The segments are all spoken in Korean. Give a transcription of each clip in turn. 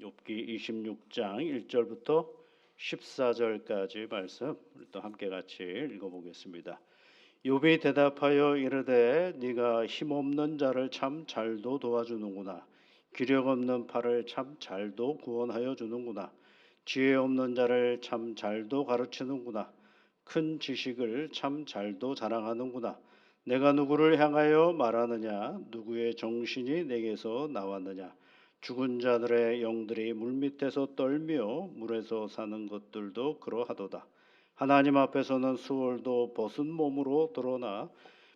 욥기 26장 1절부터 14절까지 말씀 우리 또 함께 같이 읽어보겠습니다. 욥이 대답하여 이르되 네가 힘없는 자를 참 잘도 도와주는구나. 기력 없는 팔을 참 잘도 구원하여 주는구나. 지혜 없는 자를 참 잘도 가르치는구나. 큰 지식을 참 잘도 자랑하는구나. 내가 누구를 향하여 말하느냐? 누구의 정신이 내게서 나왔느냐? 죽은 자들의 영들이 물밑에서 떨며 물에서 사는 것들도 그러하도다. 하나님 앞에서는 수월도 벗은 몸으로 드러나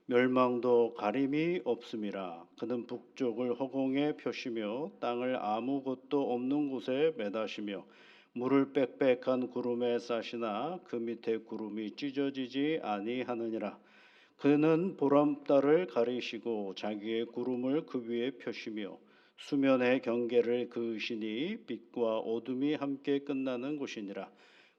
멸망도 가림이 없음이라. 그는 북쪽을 허공에 펴시며 땅을 아무것도 없는 곳에 매다시며 물을 빽빽한 구름에 싸시나 그 밑에 구름이 찢어지지 아니하느니라. 그는 보름달을 가리시고 자기의 구름을 그 위에 펴시며 수면의 경계를 그으시니 빛과 어둠이 함께 끝나는 곳이니라.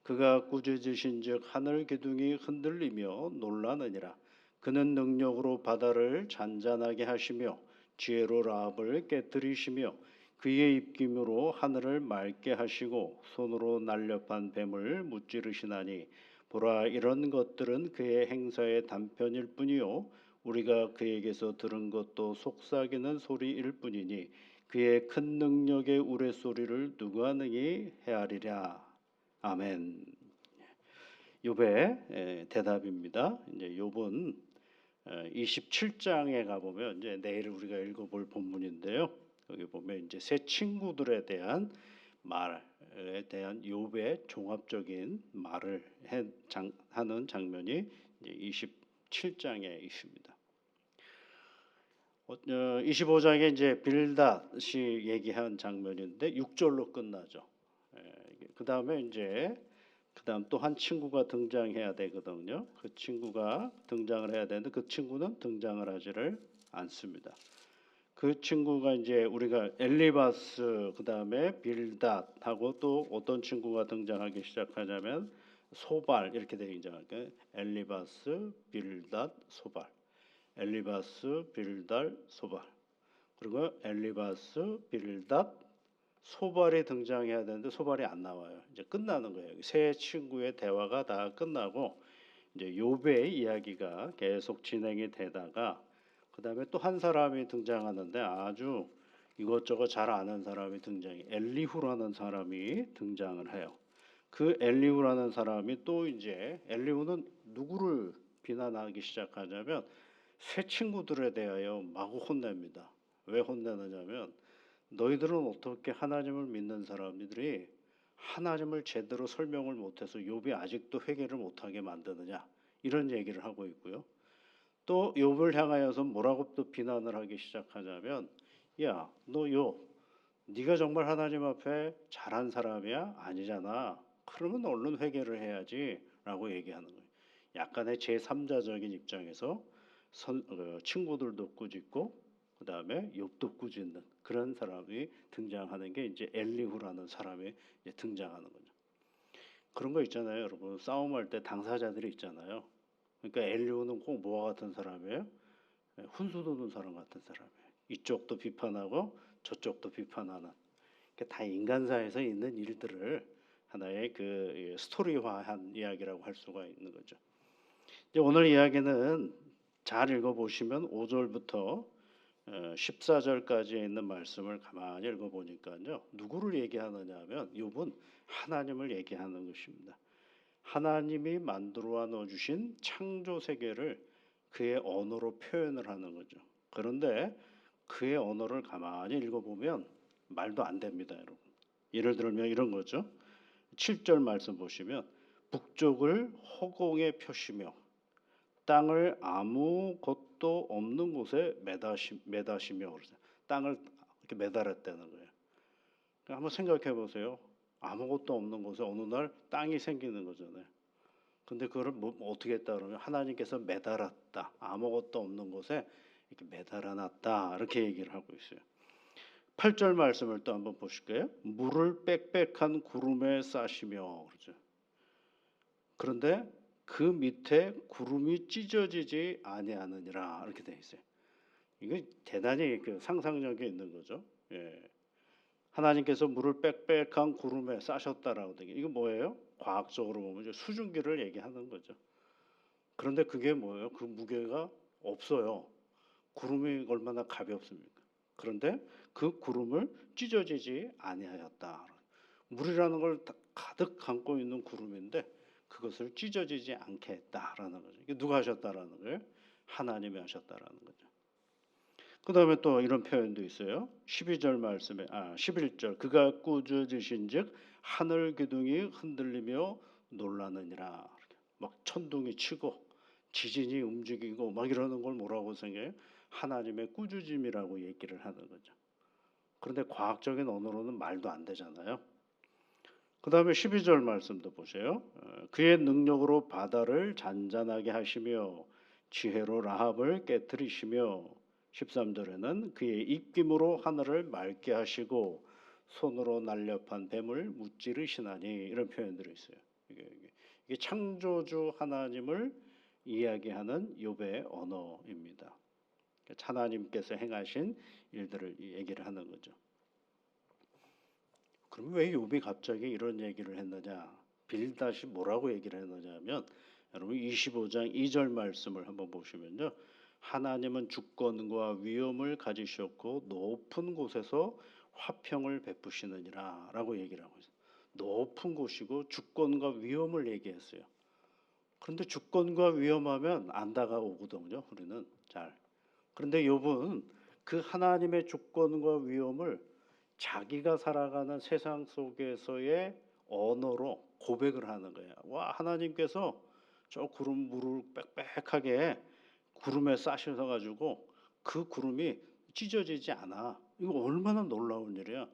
그가 꾸짖으신즉 하늘 기둥이 흔들리며 놀라느니라. 그는 능력으로 바다를 잔잔하게 하시며 지혜로 라합을 깨뜨리시며 그의 입김으로 하늘을 맑게 하시고 손으로 날렵한 뱀을 무찌르시나니 보라, 이런 것들은 그의 행사의 단편일 뿐이요 우리가 그에게서 들은 것도 속삭이는 소리일 뿐이니 그의 큰 능력의 우레소리를 누가 능히 헤아리랴. 아멘. 욥의 대답입니다. 이제 욥은 27장에 가 보면 이제 내일 우리가 읽어볼 본문인데요. 여기 보면 이제 세 친구들에 대한 말에 대한 욥의 종합적인 말을 하는 장면이 이제 27장에 있습니다. 25장에 이제 빌닷이 얘기한 장면인데 6절로 끝나죠. 그 다음에 이제 그다음 또 한 친구가 등장해야 되거든요. 그 친구가 등장을 해야 되는데 그 친구는 등장을 하지를 않습니다. 그 친구가 이제 우리가 엘리바스 그다음에 빌닷하고 또 어떤 친구가 등장하기 시작하냐면 소발 이렇게 등장할까요? 엘리바스, 빌닷, 소발. 엘리바스, 빌닷, 소발. 그리고 엘리바스, 빌닷, 소발이 등장해야 되는데 소발이 안 나와요. 이제 끝나는 거예요. 세 친구의 대화가 다 끝나고 이제 욥의 이야기가 계속 진행이 되다가 그다음에 또 한 사람이 등장하는데 아주 이것저것 잘 아는 사람이 등장해. 엘리후라는 사람이 등장을 해요. 그 엘리후라는 사람이 또 이제 엘리후는 누구를 비난하기 시작하냐면 새 친구들에 대하여 마구 혼냅니다. 왜 혼내느냐면 너희들은 어떻게 하나님을 믿는 사람들이 하나님을 제대로 설명을 못해서 욥이 아직도 회개를 못하게 만드느냐 이런 얘기를 하고 있고요. 또 욥을 향하여서 뭐라고 또 비난을 하기 시작하냐면 야, 너 욥, 네가 정말 하나님 앞에 잘한 사람이야? 아니잖아. 그러면 얼른 회개를 해야지 라고 얘기하는 거예요. 약간의 제3자적인 입장에서 친구들도 꾸짖고 그 다음에 욥도 꾸짖는 그런 사람이 등장하는 게 이제 엘리후라는 사람이 이제 등장하는 거죠. 그런 거 있잖아요, 여러분. 싸움할 때 당사자들이 있잖아요. 그러니까 엘리후는 꼭 뭐와 같은 사람이에요? 훈수 두는 사람 같은 사람이에요. 이쪽도 비판하고 저쪽도 비판하는. 그러니까 다 인간사에서 있는 일들을 하나의 그 스토리화한 이야기라고 할 수가 있는 거죠. 이제 오늘 이야기는 잘 읽어보시면 5절부터 14절까지에 있는 말씀을 가만히 읽어보니까요. 누구를 얘기하느냐 하면 욥은 하나님을 얘기하는 것입니다. 하나님이 만들어 넣어주신 창조 세계를 그의 언어로 표현을 하는 거죠. 그런데 그의 언어를 가만히 읽어보면 말도 안 됩니다, 여러분. 예를 들면 이런 거죠. 7절 말씀 보시면 북쪽을 허공에 펴시며 땅을 아무것도 없는 곳에 매다시며 땅을 이렇게 매달았다는 거예요. 그러니까 한번 생각해 보세요. 아무것도 없는 곳에 어느 날 땅이 생기는 거잖아요. 근데 그거를 어떻게 했다 그러면 하나님께서 매달았다. 아무것도 없는 곳에 이렇게 매달아놨다. 이렇게 얘기를 하고 있어요. 8절 말씀을 또 한번 보실까요? 물을 빽빽한 구름에 싸시며 그러죠. 그런데 그 밑에 구름이 찢어지지 아니하느니라 이렇게 돼 있어요. 이거 대단히 그 상상력이 있는 거죠. 예. 하나님께서 물을 빽빽한 구름에 싸셨다라고 되게 이거 뭐예요? 과학적으로 보면 이제 수증기를 얘기하는 거죠. 그런데 그게 뭐예요? 그 무게가 없어요. 구름이 얼마나 가볍습니까? 그런데 그 구름을 찢어지지 아니하였다. 물이라는 걸 가득 감고 있는 구름인데 그것을 찢어지지 않게 했다라는 거죠. 이게 누가 하셨다라는 거예요? 하나님이 하셨다라는 거죠. 그다음에 또 이런 표현도 있어요. 12절 말씀에 11절 그가 꾸짖으신즉 하늘 기둥이 흔들리며 놀라느니라. 막 천둥이 치고 지진이 움직이고 막 이러는 걸 뭐라고 생각해요? 하나님의 꾸짖음이라고 얘기를 하는 거죠. 그런데 과학적인 언어로는 말도 안 되잖아요. 그다음에 12절 말씀도 보세요. 그의 능력으로 바다를 잔잔하게 하시며 지혜로 라합을 깨뜨리시며 13절에는 그의 입김으로 하늘을 맑게 하시고 손으로 날렵한 뱀을 무찌르시나니 이런 표현들이 있어요. 이게 창조주 하나님을 이야기하는 욥의 언어입니다. 하나님께서 행하신 일들을 얘기를 하는 거죠. 그럼 왜 욥이 갑자기 이런 얘기를 했느냐? 빌닷이 뭐라고 얘기를 했느냐면 여러분 25장 2절 말씀을 한번 보시면요. 하나님은 주권과 위엄을 가지셨고 높은 곳에서 화평을 베푸시느니라라고 얘기를 하고 있어요. 높은 곳이고 주권과 위엄을 얘기했어요. 그런데 주권과 위엄하면 안 다가오거든요. 우리는 잘. 그런데 욥은 그 하나님의 주권과 위엄을 자기가 살아가는 세상 속에서의 언어로 고백을 하는 거예요. 와, 하나님께서 저 구름 물을 빽빽하게 구름에 싸셔서 가지고 그 구름이 찢어지지 않아. 이거 얼마나 놀라운 일이야.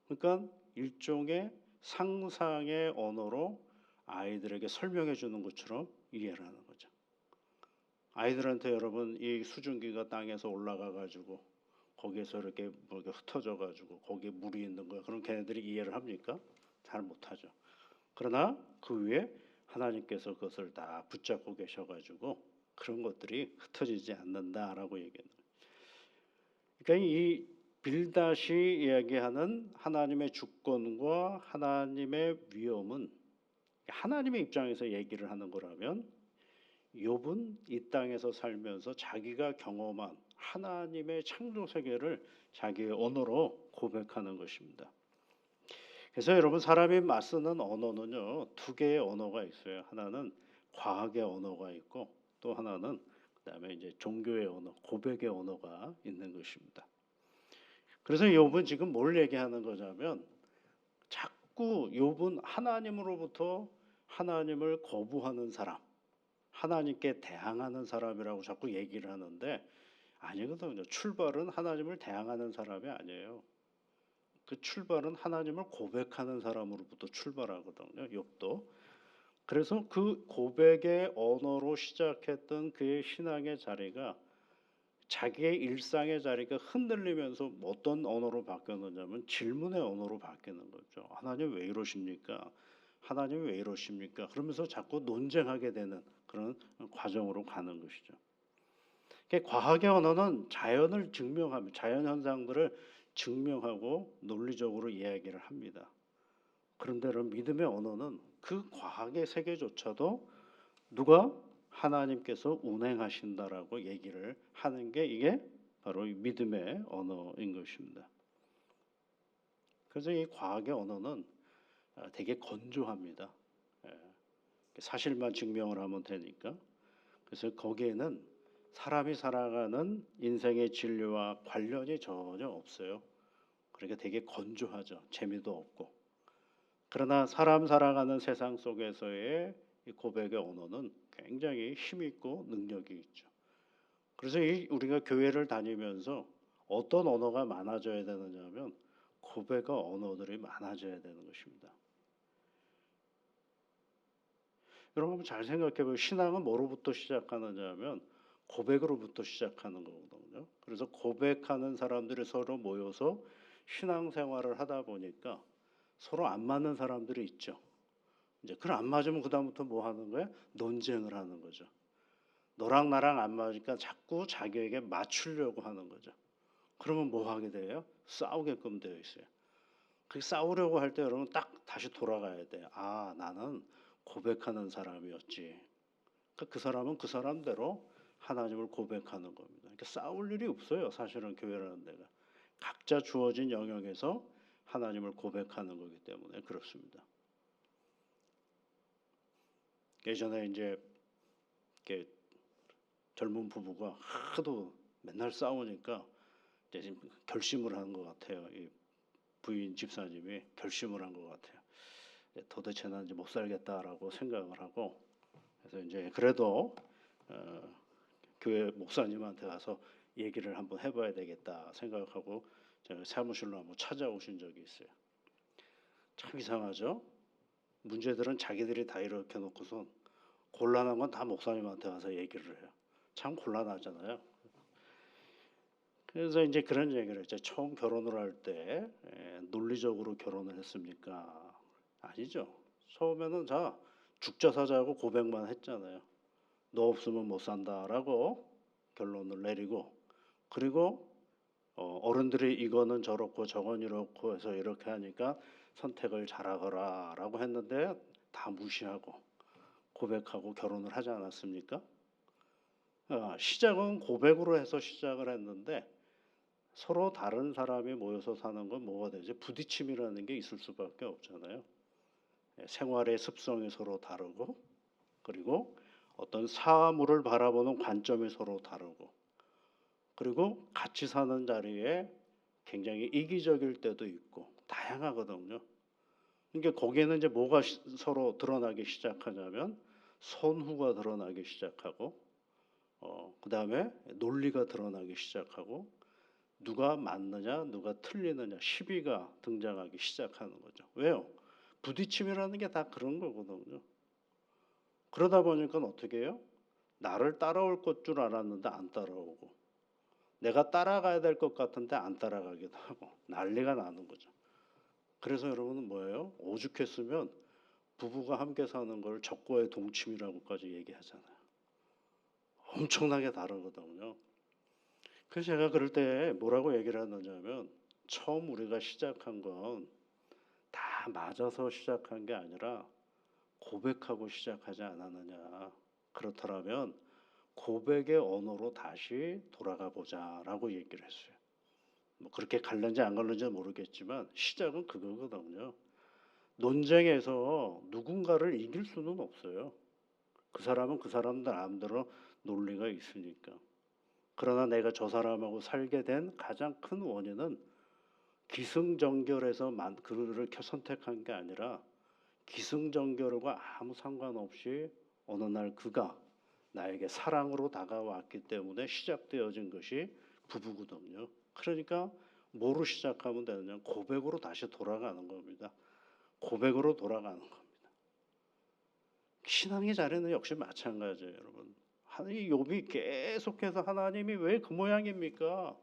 그러니까 일종의 상상의 언어로 아이들에게 설명해 주는 것처럼 이해를 하는 거죠. 아이들한테 여러분 이 수증기가 땅에서 올라가 가지고 거기에서 이렇게 뭐 흩어져 가지고 거기에 물이 있는 거야. 그럼 걔네들이 이해를 합니까? 잘 못하죠. 그러나 그 위에 하나님께서 그것을 다 붙잡고 계셔 가지고 그런 것들이 흩어지지 않는다라고 얘기해요. 그러니까 이 빌닷이 이야기하는 하나님의 주권과 하나님의 위엄은 하나님의 입장에서 얘기를 하는 거라면 욥은 이 땅에서 살면서 자기가 경험한 하나님의 창조 세계를 자기의 언어로 고백하는 것입니다. 그래서 여러분 사람이 맞쓰는 언어는요 두 개의 언어가 있어요. 하나는 과학의 언어가 있고 또 하나는 그다음에 이제 종교의 언어, 고백의 언어가 있는 것입니다. 그래서 욥은 지금 뭘 얘기하는 거냐면 자꾸 욥은 하나님으로부터 하나님을 거부하는 사람, 하나님께 대항하는 사람이라고 자꾸 얘기를 하는데 아니거든요. 출발은 하나님을 대항하는 사람이 아니에요. 그 출발은 하나님을 고백하는 사람으로부터 출발하거든요. 욥도. 그래서 그 고백의 언어로 시작했던 그의 신앙의 자리가 자기의 일상의 자리가 흔들리면서 어떤 언어로 바뀌었느냐면 질문의 언어로 바뀌는 거죠. 하나님 왜 이러십니까? 하나님 왜 이러십니까? 그러면서 자꾸 논쟁하게 되는 그런 과정으로 가는 것이죠. 과학의 언어는 자연을 증명하며 자연 현상들을 증명하고 논리적으로 이야기를 합니다. 그런데 믿음의 언어는 그 과학의 세계조차도 누가 하나님께서 운행하신다라고 얘기를 하는 게 이게 바로 믿음의 언어인 것입니다. 그래서 이 과학의 언어는 되게 건조합니다. 사실만 증명을 하면 되니까. 그래서 거기에는 사람이 살아가는 인생의 진리와 관련이 전혀 없어요. 그러니까 되게 건조하죠. 재미도 없고. 그러나 사람 살아가는 세상 속에서의 이 고백의 언어는 굉장히 힘 있고 능력이 있죠. 그래서 우리가 교회를 다니면서 어떤 언어가 많아져야 되느냐면 고백의 언어들이 많아져야 되는 것입니다. 여러분 잘 생각해 보면 신앙은 뭐로부터 시작하느냐면 고백으로부터 시작하는 거거든요. 그래서 고백하는 사람들이 서로 모여서 신앙생활을 하다 보니까 서로 안 맞는 사람들이 있죠. 이제 그걸 안 맞으면 그다음부터 뭐 하는 거야? 논쟁을 하는 거죠. 너랑 나랑 안 맞으니까 자꾸 자기에게 맞추려고 하는 거죠. 그러면 뭐 하게 돼요? 싸우게끔 되어 있어요. 그 싸우려고 할 때 여러분 딱 다시 돌아가야 돼. 아, 나는 고백하는 사람이었지. 그러니까 그 사람은 그 사람대로 하나님을 고백하는 겁니다. 그러니까 싸울 일이 없어요. 사실은 교회라는 데가 각자 주어진 영역에서 하나님을 고백하는 거기 때문에 그렇습니다. 예전에 이제 이렇게 젊은 부부가 하도 맨날 싸우니까 이제 지금 결심을 한 것 같아요. 이 부인 집사님이 결심을 한 것 같아요. 도대체 난 이제 못 살겠다라고 생각을 하고, 그래서 이제 그래도 교회 목사님한테 가서 얘기를 한번 해봐야 되겠다 생각하고 제가 사무실로 한번 찾아오신 적이 있어요. 참 이상하죠? 문제들은 자기들이 다 이렇게 놓고선 곤란한 건 다 목사님한테 가서 얘기를 해요. 참 곤란하잖아요. 그래서 이제 그런 얘기를 했죠. 처음 결혼을 할 때 논리적으로 결혼을 했습니까? 아니죠. 처음에는 자 죽자 사자고 고백만 했잖아요. 너 없으면 못 산다라고 결론을 내리고, 그리고 어른들이 이거는 저렇고 저건 이렇고 해서 이렇게 하니까 선택을 잘하거라라고 했는데 다 무시하고 고백하고 결혼을 하지 않았습니까? 시작은 고백으로 해서 시작을 했는데 서로 다른 사람이 모여서 사는 건 뭐가 되지? 부딪힘이라는 게 있을 수밖에 없잖아요. 생활의 습성이 서로 다르고, 그리고 어떤 사물을 바라보는 관점이 서로 다르고, 그리고 같이 사는 자리에 굉장히 이기적일 때도 있고 다양하거든요. 그러니까 거기에는 이제 뭐가 서로 드러나기 시작하냐면 선후가 드러나기 시작하고, 그 다음에 논리가 드러나기 시작하고, 누가 맞느냐 누가 틀리느냐 시비가 등장하기 시작하는 거죠. 왜요? 부딪힘이라는 게 다 그런 거거든요. 그러다 보니까 어떻게 해요? 나를 따라올 것 줄 알았는데 안 따라오고, 내가 따라가야 될 것 같은데 안 따라가기도 하고 난리가 나는 거죠. 그래서 여러분은 뭐예요? 오죽했으면 부부가 함께 사는 걸 적과의 동침이라고까지 얘기하잖아요. 엄청나게 다르거든요. 그래서 제가 그럴 때 뭐라고 얘기를 하느냐면, 처음 우리가 시작한 건 다 맞아서 시작한 게 아니라 고백하고 시작하지 않았느냐. 그렇더라면 고백의 언어로 다시 돌아가 보자라고 얘기를 했어요. 뭐 그렇게 갈는지 안 갈는지 모르겠지만 시작은 그거거든요. 논쟁에서 누군가를 이길 수는 없어요. 그 사람은 그 사람 나름대로 논리가 있으니까. 그러나 내가 저 사람하고 살게 된 가장 큰 원인은 기승전결해서 그를 선택한 게 아니라 기승전결과 아무 상관없이 어느 날 그가 나에게 사랑으로 다가왔기 때문에 시작되어진 것이 부부거든요. 그러니까 뭐로 시작하면 되느냐? 고백으로 다시 돌아가는 겁니다. 고백으로 돌아가는 겁니다. 신앙의 자리는 역시 마찬가지예요, 여러분. 이 욥이 계속해서 하나님이 왜 그 모양입니까?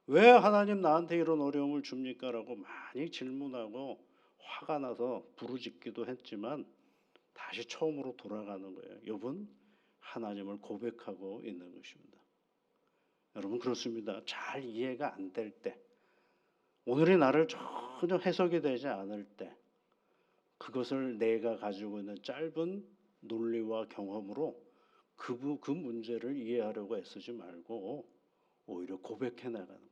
왜 하나님 나한테 이런 어려움을 줍니까? 라고 많이 질문하고 화가 나서 부르짖기도 했지만 다시 처음으로 돌아가는 거예요. 욥은 하나님을 고백하고 있는 것입니다. 여러분 그렇습니다. 잘 이해가 안 될 때, 오늘의 나를 전혀 해석이 되지 않을 때, 그것을 내가 가지고 있는 짧은 논리와 경험으로 그 문제를 이해하려고 애쓰지 말고 오히려 고백해 나가는 거예요.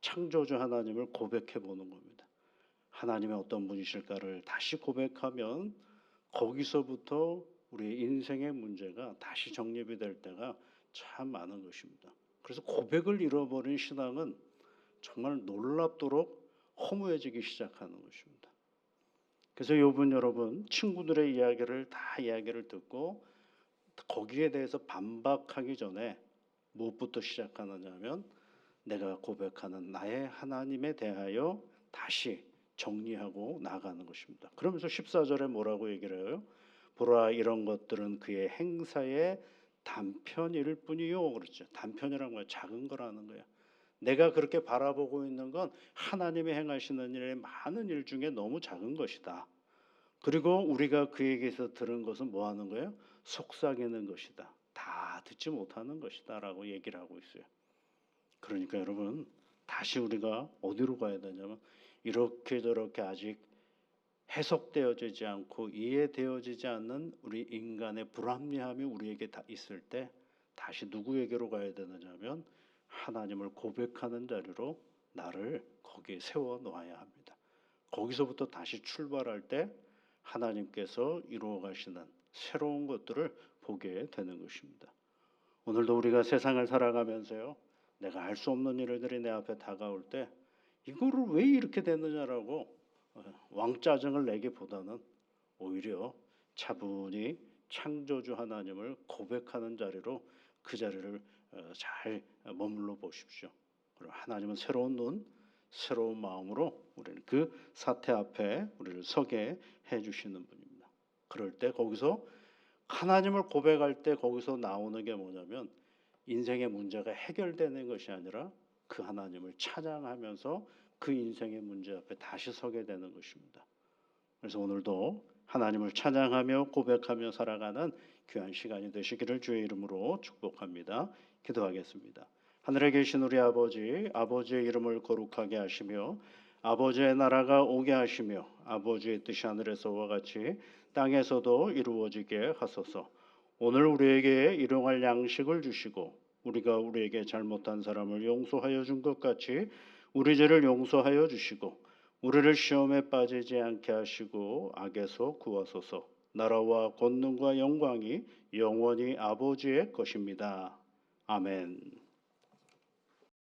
창조주 하나님을 고백해 보는 겁니다. 하나님의 어떤 분이실까를 다시 고백하면 거기서부터 우리의 인생의 문제가 다시 정립이 될 때가 참 많은 것입니다. 그래서 고백을 잃어버린 신앙은 정말 놀랍도록 허무해지기 시작하는 것입니다. 그래서 욥은 여러분 친구들의 이야기를 다 이야기를 듣고 거기에 대해서 반박하기 전에 무엇부터 시작하느냐면 내가 고백하는 나의 하나님에 대하여 다시 정리하고 나가는 것입니다. 그러면서 14절에 뭐라고 얘기를 해요? 보라 이런 것들은 그의 행사의 단편일 뿐이요. 그렇죠. 단편이라는 거예요. 작은 거라는 거예요. 내가 그렇게 바라보고 있는 건 하나님이 행하시는 일의 많은 일 중에 너무 작은 것이다. 그리고 우리가 그에게서 들은 것은 뭐 하는 거예요? 속삭이는 것이다. 다 듣지 못하는 것이다 라고 얘기를 하고 있어요. 그러니까 여러분 다시 우리가 어디로 가야 되냐면 이렇게 저렇게 아직 해석되어지지 않고 이해되어지지 않는 우리 인간의 불합리함이 우리에게 다 있을 때 다시 누구에게로 가야 되느냐면 하나님을 고백하는 자리로 나를 거기에 세워 놓아야 합니다. 거기서부터 다시 출발할 때 하나님께서 이루어 가시는 새로운 것들을 보게 되는 것입니다. 오늘도 우리가 세상을 살아가면서요, 내가 알 수 없는 일들이 내 앞에 다가올 때 이거를 왜 이렇게 됐느냐라고 왕짜증을 내기보다는 오히려 차분히 창조주 하나님을 고백하는 자리로 그 자리를 잘 머물러 보십시오. 그리고 하나님은 새로운 눈, 새로운 마음으로 우리는 그 사태 앞에 우리를 서게 해주시는 분입니다. 그럴 때 거기서 하나님을 고백할 때 거기서 나오는 게 뭐냐면 인생의 문제가 해결되는 것이 아니라 그 하나님을 찬양하면서 그 인생의 문제 앞에 다시 서게 되는 것입니다. 그래서 오늘도 하나님을 찬양하며 고백하며 살아가는 귀한 시간이 되시기를 주의 이름으로 축복합니다. 기도하겠습니다. 하늘에 계신 우리 아버지, 아버지의 이름을 거룩하게 하시며 아버지의 나라가 오게 하시며 아버지의 뜻이 하늘에서와 같이 땅에서도 이루어지게 하소서. 오늘 우리에게 일용할 양식을 주시고 우리가 우리에게 잘못한 사람을 용서하여 준 것 같이 우리 죄를 용서하여 주시고 우리를 시험에 빠지지 않게 하시고 악에서 구하소서. 나라와 권능과 영광이 영원히 아버지의 것입니다. 아멘.